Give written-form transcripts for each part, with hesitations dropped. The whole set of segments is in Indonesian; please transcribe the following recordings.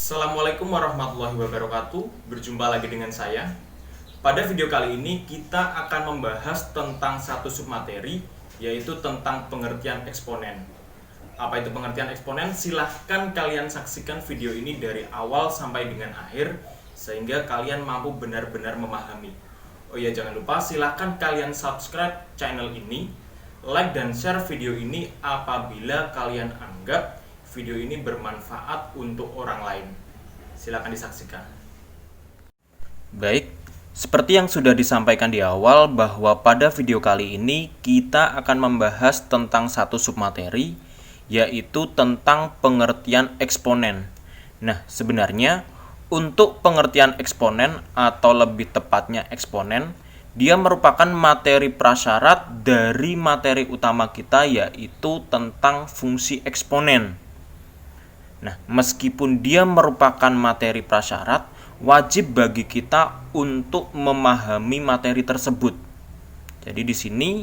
Assalamualaikum warahmatullahi wabarakatuh. Berjumpa lagi dengan saya. Pada video kali ini kita akan membahas tentang satu submateri, yaitu tentang pengertian eksponen. Apa itu pengertian eksponen? Silahkan kalian saksikan video ini dari awal sampai dengan akhir sehingga kalian mampu benar-benar memahami. Oh iya, jangan lupa silahkan kalian subscribe channel ini, like dan share video ini apabila kalian anggap video ini bermanfaat untuk orang lain. Silakan disaksikan. Baik, seperti yang sudah disampaikan di awal bahwa pada video kali ini kita akan membahas tentang satu submateri, yaitu tentang pengertian eksponen. Nah, sebenarnya untuk pengertian eksponen atau lebih tepatnya eksponen, dia merupakan materi prasyarat dari materi utama kita, yaitu tentang fungsi eksponen. Nah, meskipun dia merupakan materi prasyarat, wajib bagi kita untuk memahami materi tersebut. Jadi di sini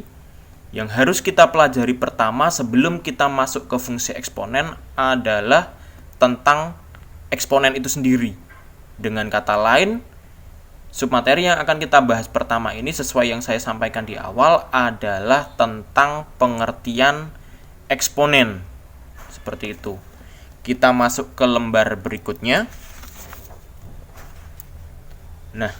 yang harus kita pelajari pertama sebelum kita masuk ke fungsi eksponen adalah tentang eksponen itu sendiri. Dengan kata lain, submateri yang akan kita bahas pertama ini sesuai yang saya sampaikan di awal adalah tentang pengertian eksponen. Seperti itu. Kita masuk ke lembar berikutnya. Nah,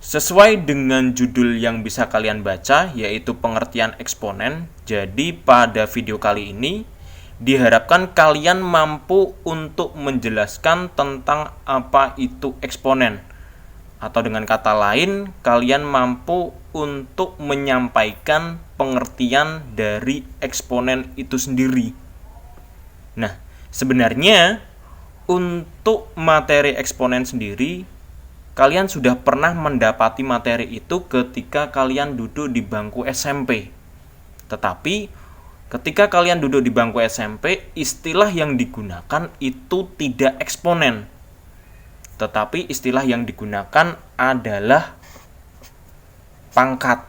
sesuai dengan judul yang bisa kalian baca, yaitu pengertian eksponen. Jadi pada video kali ini diharapkan kalian mampu untuk menjelaskan tentang apa itu eksponen. Atau dengan kata lain, kalian mampu untuk menyampaikan pengertian dari eksponen itu sendiri. Nah, sebenarnya untuk materi eksponen sendiri, kalian sudah pernah mendapati materi itu ketika kalian duduk di bangku SMP. Tetapi ketika kalian duduk di bangku SMP, istilah yang digunakan itu tidak eksponen. Tetapi istilah yang digunakan adalah pangkat.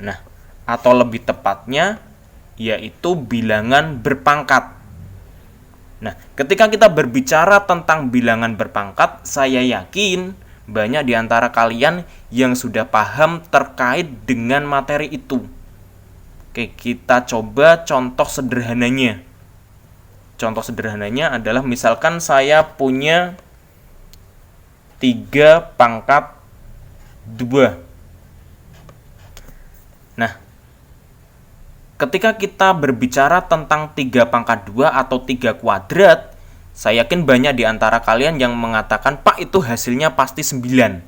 Nah, atau lebih tepatnya yaitu bilangan berpangkat. Nah, ketika kita berbicara tentang bilangan berpangkat, saya yakin banyak di antara kalian yang sudah paham terkait dengan materi itu. Oke, kita coba contoh sederhananya. Contoh sederhananya adalah misalkan saya punya 3 pangkat 2. Nah, ketika kita berbicara tentang 3 pangkat 2 atau 3 kuadrat, saya yakin banyak di antara kalian yang mengatakan, "Pak, itu hasilnya pasti 9."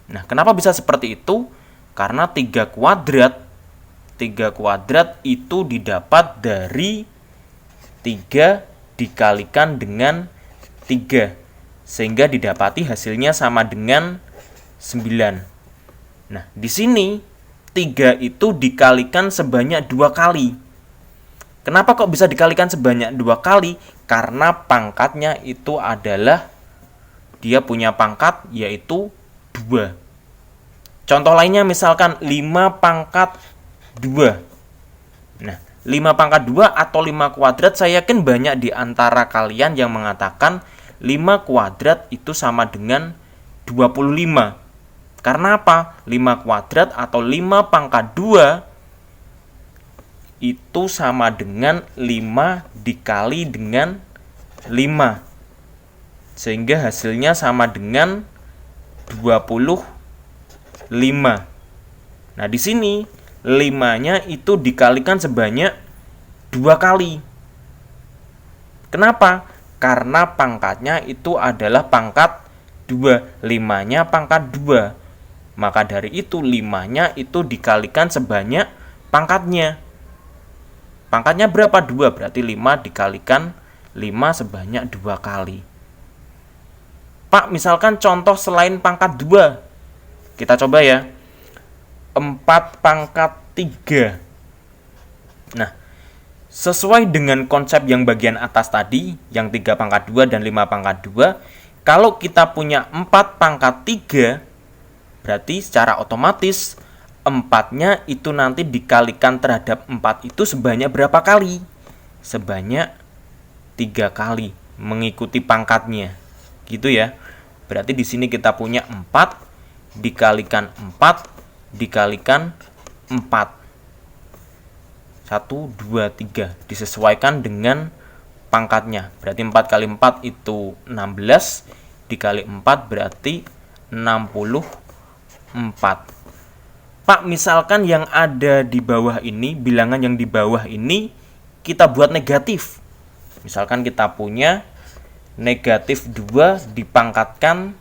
Nah, kenapa bisa seperti itu? Karena 3 kuadrat itu didapat dari 3 dikalikan dengan 3, sehingga didapati hasilnya sama dengan 9. Nah, di sini 3 itu dikalikan sebanyak 2 kali. Kenapa kok bisa dikalikan sebanyak 2 kali? Karena pangkatnya itu adalah, dia punya pangkat yaitu 2. Contoh lainnya misalkan 5 pangkat 2. Nah, 5 pangkat 2 atau 5 kuadrat, saya yakin banyak di antara kalian yang mengatakan 5 kuadrat itu sama dengan 25. Karena apa? 5 kuadrat atau 5 pangkat 2 itu sama dengan 5 dikali dengan 5. Sehingga hasilnya sama dengan 25. Nah, di sini 5-nya itu dikalikan sebanyak 2 kali. Kenapa? Karena pangkatnya itu adalah pangkat 2. 5-nya pangkat 2. Maka dari itu 5-nya itu dikalikan sebanyak pangkatnya. Pangkatnya berapa? 2. Berarti 5 dikalikan 5 sebanyak 2 kali. Pak, misalkan contoh selain pangkat 2. Kita coba ya. 4 pangkat 3. Nah, sesuai dengan konsep yang bagian atas tadi, yang 3 pangkat 2 dan 5 pangkat 2, kalau kita punya 4 pangkat 3, berarti secara otomatis 4-nya itu nanti dikalikan terhadap 4 itu sebanyak berapa kali? Sebanyak 3 kali mengikuti pangkatnya. Gitu ya. Berarti di sini kita punya 4 dikalikan 4 dikalikan 4. 1, 2, 3 disesuaikan dengan pangkatnya. Berarti 4 kali 4 itu 16, dikali 4 berarti 64. Pak, misalkan yang ada di bawah ini, bilangan yang di bawah ini kita buat negatif. Misalkan kita punya negatif 2 dipangkatkan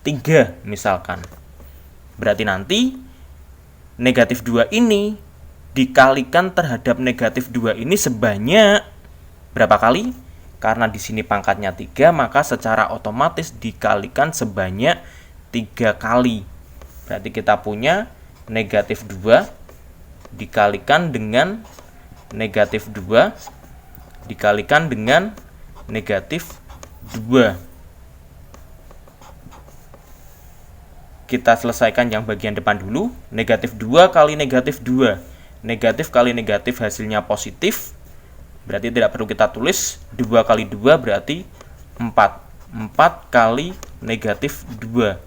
3 misalkan. Berarti nanti negatif 2 ini dikalikan terhadap negatif 2 ini sebanyak berapa kali? Karena di sini pangkatnya 3, maka secara otomatis dikalikan sebanyak 3 kali. Berarti kita punya negatif 2 dikalikan dengan negatif 2 dikalikan dengan negatif 2. Kita selesaikan yang bagian depan dulu. Negatif 2 kali negatif 2. Negatif kali negatif hasilnya positif. Berarti tidak perlu kita tulis. 2 kali 2 berarti 4. 4 kali negatif 2.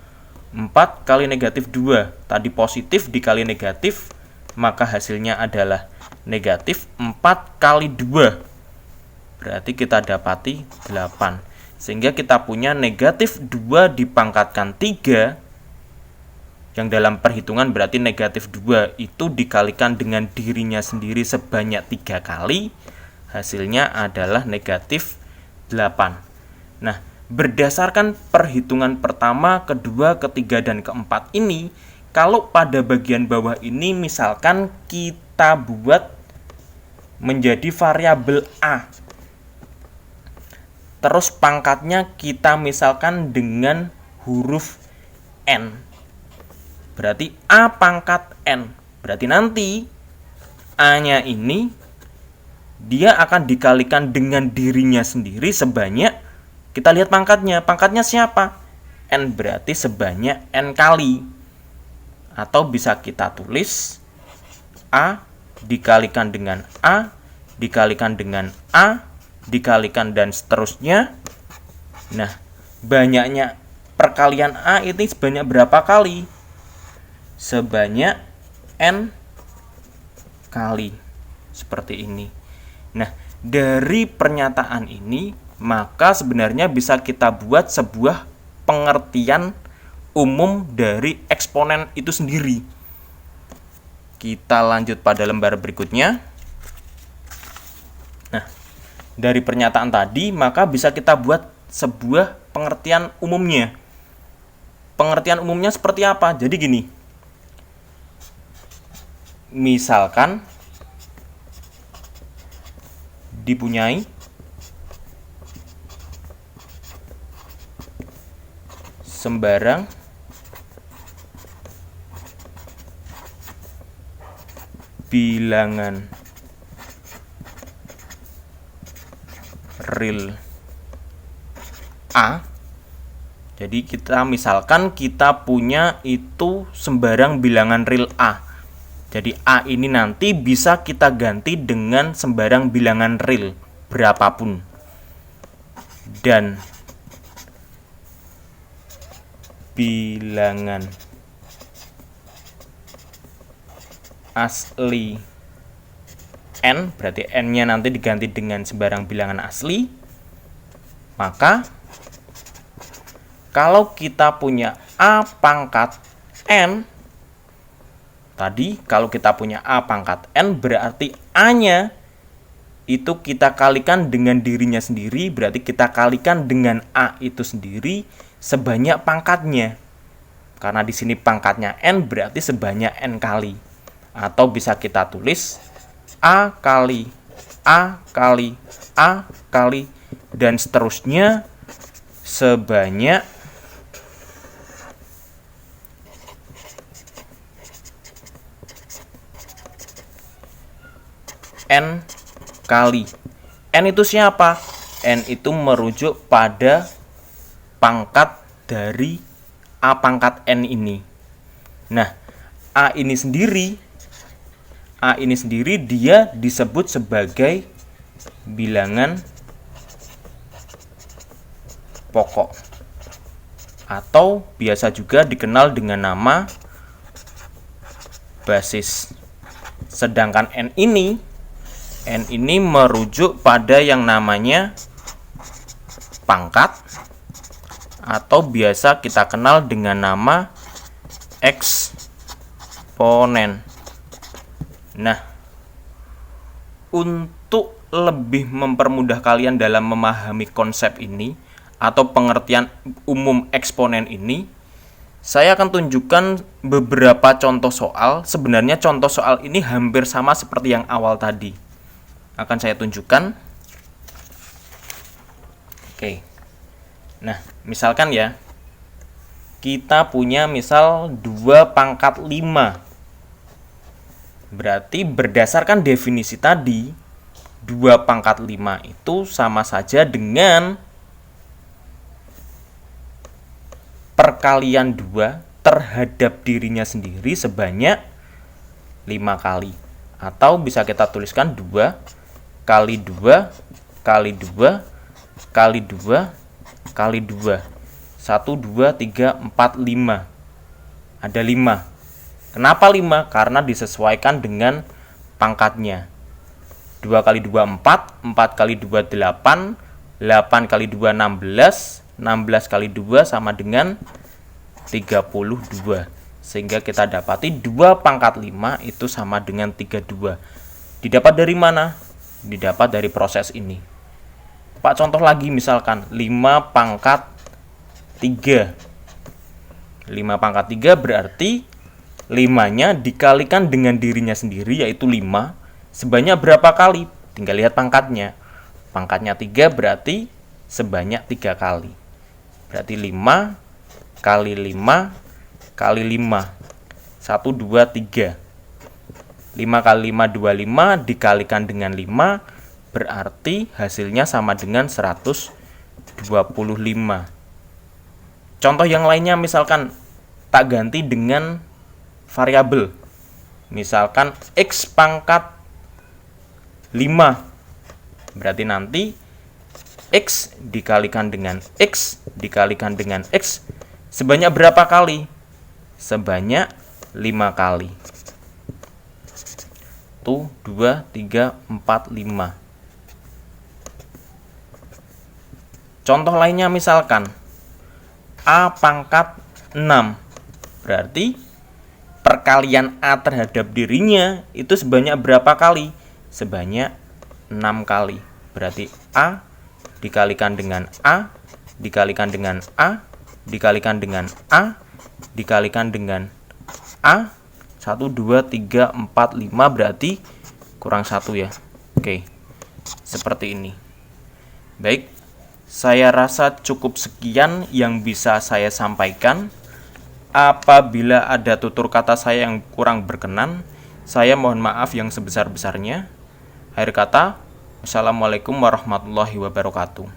4 kali negatif 2. Tadi positif dikali negatif, maka hasilnya adalah negatif 4 kali 2. Berarti kita dapati 8. Sehingga kita punya negatif 2 dipangkatkan 3, yang dalam perhitungan berarti negatif 2 itu dikalikan dengan dirinya sendiri sebanyak 3 kali, hasilnya adalah negatif 8. Nah, berdasarkan perhitungan pertama, kedua, ketiga, dan keempat ini, kalau pada bagian bawah ini misalkan kita buat menjadi variabel A, terus pangkatnya kita misalkan dengan huruf N, berarti A pangkat N. Berarti nanti A-nya ini dia akan dikalikan dengan dirinya sendiri sebanyak, kita lihat pangkatnya. Pangkatnya siapa? N, berarti sebanyak N kali. Atau bisa kita tulis A dikalikan dengan A, dikalikan dengan A, dikalikan dan seterusnya. Nah, banyaknya perkalian A ini sebanyak berapa kali? Sebanyak N kali, seperti ini. Nah, dari pernyataan ini, maka sebenarnya bisa kita buat sebuah pengertian umum dari eksponen itu sendiri. Kita lanjut pada lembar berikutnya. Nah, dari pernyataan tadi, maka bisa kita buat sebuah pengertian umumnya. Pengertian umumnya seperti apa? Jadi gini. Misalkan dipunyai sembarang bilangan real A. Jadi misalkan kita punya itu sembarang bilangan real A. Jadi A ini nanti bisa kita ganti dengan sembarang bilangan real berapapun. Dan bilangan asli N, berarti N-nya nanti diganti dengan sembarang bilangan asli. Maka kalau kita punya A pangkat N, tadi kalau kita punya A pangkat N, berarti A-nya itu kita kalikan dengan dirinya sendiri, berarti kita kalikan dengan A itu sendiri sebanyak pangkatnya. Karena di sini pangkatnya N, berarti sebanyak N kali. Atau bisa kita tulis A kali A kali A kali dan seterusnya sebanyak N kali. N itu siapa? N itu merujuk pada pangkat dari A pangkat N ini. Nah, A ini sendiri dia disebut sebagai bilangan pokok, atau biasa juga dikenal dengan nama basis. Sedangkan N ini merujuk pada yang namanya pangkat, atau biasa kita kenal dengan nama eksponen. Nah, untuk lebih mempermudah kalian dalam memahami konsep ini atau pengertian umum eksponen ini, saya akan tunjukkan beberapa contoh soal. Sebenarnya contoh soal ini hampir sama seperti yang awal tadi. Akan saya tunjukkan. Oke. Nah, misalkan ya, kita punya misal 2 pangkat 5. Berarti berdasarkan definisi tadi, 2 pangkat 5 itu sama saja dengan perkalian 2 terhadap dirinya sendiri sebanyak 5 kali. Atau bisa kita tuliskan 2 kali 2 kali 2 kali 2 kali 2. 1, 2, 3, 4, 5. Ada 5. Kenapa 5? Karena disesuaikan dengan pangkatnya. 2 kali 2, 4. 4 kali 2, 8. 8 kali 2, 16. 16 kali 2 sama dengan 32. Sehingga kita dapati 2 pangkat 5 itu sama dengan 32. Didapat dari mana? Didapat dari proses ini. Pak, contoh lagi misalkan 5 pangkat 3. 5 pangkat 3 berarti 5-nya dikalikan dengan dirinya sendiri, yaitu 5. Sebanyak berapa kali? Tinggal lihat pangkatnya. Pangkatnya 3 berarti sebanyak 3 kali. Berarti 5 kali 5 kali 5. 1, 2, 3. 5 kali 5, 25 dikalikan dengan 5. Berarti hasilnya sama dengan 125. Contoh yang lainnya misalkan tak ganti dengan variabel. Misalkan X pangkat 5. Berarti nanti X dikalikan dengan X dikalikan dengan X sebanyak berapa kali? Sebanyak 5 kali. 1, 2, 3, 4, 5. Contoh lainnya misalkan A pangkat 6. Berarti perkalian A terhadap dirinya itu sebanyak berapa kali? Sebanyak 6 kali. Berarti A dikalikan dengan A dikalikan dengan A dikalikan dengan A dikalikan dengan A. 1, 2, 3, 4, 5 berarti kurang 1 ya. Oke, seperti ini. Baik, saya rasa cukup sekian yang bisa saya sampaikan. Apabila ada tutur kata saya yang kurang berkenan, saya mohon maaf yang sebesar-besarnya. Akhir kata, wassalamualaikum warahmatullahi wabarakatuh.